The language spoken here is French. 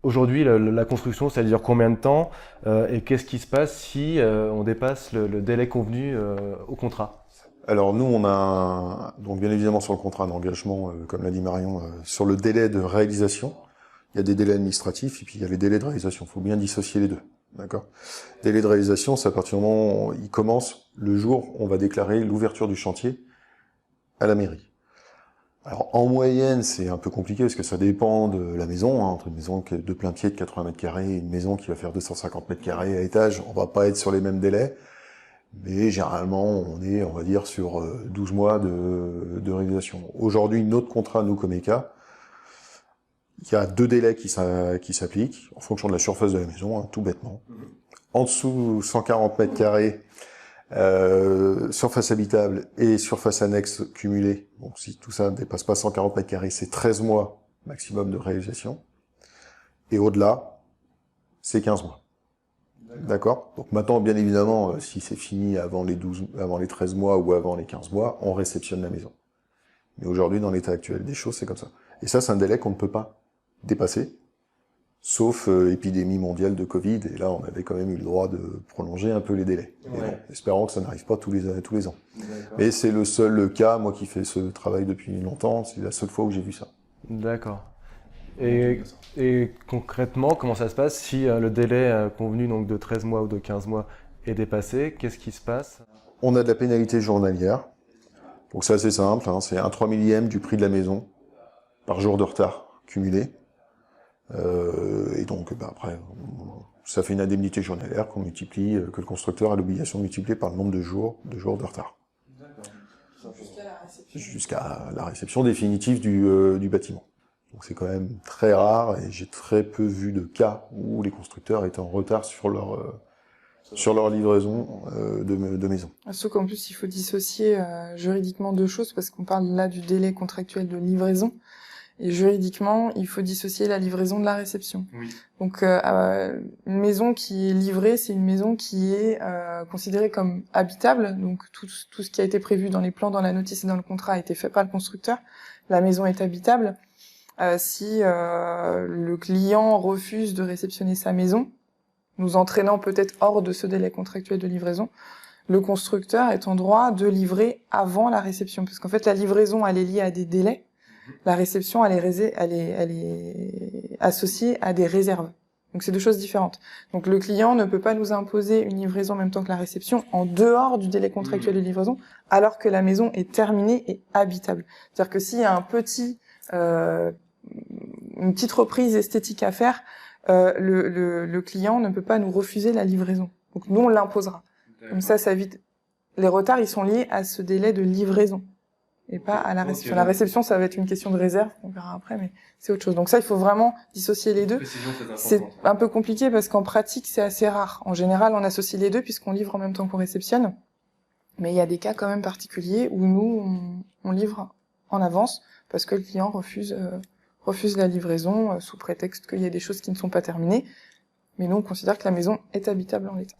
Aujourd'hui, la construction, ça dure combien de temps et qu'est-ce qui se passe si on dépasse le délai convenu au contrat? Alors nous, on a donc bien évidemment sur le contrat d'engagement, comme l'a dit Marion, sur le délai de réalisation, il y a des délais administratifs et puis il y a les délais de réalisation. Il faut bien dissocier les deux, d'accord? Délai de réalisation, c'est à partir du moment où il commence le jour où on va déclarer l'ouverture du chantier à la mairie. Alors en moyenne, c'est un peu compliqué parce que ça dépend de la maison, hein, entre une maison de plein pied de 80 mètres carrés et une maison qui va faire 250 mètres carrés à étage, on va pas être sur les mêmes délais. Mais généralement, on est, on va dire, sur 12 mois de réalisation. Aujourd'hui, notre contrat, nous, comme ECA, il y a 2 délais qui s'appliquent, en fonction de la surface de la maison, hein, tout bêtement. En dessous, 140 mètres carrés, surface habitable et surface annexe cumulée. Bon, si tout ça ne dépasse pas 140 mètres carrés, c'est 13 mois maximum de réalisation. Et au-delà, c'est 15 mois. D'accord. Donc maintenant, bien évidemment, si c'est fini avant les 13 mois ou avant les 15 mois, on réceptionne la maison. Mais aujourd'hui, dans l'état actuel des choses, c'est comme ça. Et ça, c'est un délai qu'on ne peut pas dépasser, sauf épidémie mondiale de Covid. Et là, on avait quand même eu le droit de prolonger un peu les délais. Mais bon, espérons que ça n'arrive pas tous les ans. Mais c'est le seul cas, moi qui fais ce travail depuis longtemps, c'est la seule fois où j'ai vu ça. D'accord. Et concrètement, comment ça se passe si le délai convenu donc de 13 mois ou de 15 mois est dépassé? Qu'est-ce qui se passe? On a de la pénalité journalière. Donc c'est assez simple, hein, c'est un 3 millième du prix de la maison par jour de retard cumulé. Et donc après, ça fait une indemnité journalière qu'on multiplie, que le constructeur a l'obligation de multiplier par le nombre de jours de retard. Jusqu'à la réception. Jusqu'à la réception définitive du bâtiment. Donc c'est quand même très rare et j'ai très peu vu de cas où les constructeurs étaient en retard sur leur livraison de maison. Sauf qu'en plus, il faut dissocier juridiquement 2 choses, parce qu'on parle là du délai contractuel de livraison, et juridiquement, il faut dissocier la livraison de la réception. Oui. Donc, une maison qui est livrée, c'est une maison qui est considérée comme habitable, donc tout ce qui a été prévu dans les plans, dans la notice et dans le contrat a été fait par le constructeur. La maison est habitable. Si le client refuse de réceptionner sa maison, nous entraînant peut-être hors de ce délai contractuel de livraison, le constructeur est en droit de livrer avant la réception. Parce qu'en fait, la livraison, elle est liée à des délais. La réception, elle est associée à des réserves. Donc, c'est 2 choses différentes. Donc, le client ne peut pas nous imposer une livraison en même temps que la réception en dehors du délai contractuel de livraison, alors que la maison est terminée et habitable. C'est-à-dire que s'il y a une petite reprise esthétique à faire, le client ne peut pas nous refuser la livraison. Donc nous, on l'imposera. Comme ça évite. Les retards, ils sont liés à ce délai de livraison et pas à la réception. La réception, ça va être une question de réserve, on verra après, mais c'est autre chose. Donc ça, il faut vraiment dissocier les deux. C'est un peu compliqué parce qu'en pratique, c'est assez rare. En général, on associe les deux puisqu'on livre en même temps qu'on réceptionne. Mais il y a des cas quand même particuliers où nous, on livre en avance parce que le client refuse la livraison sous prétexte qu'il y a des choses qui ne sont pas terminées. Mais nous, on considère que la maison est habitable en l'état.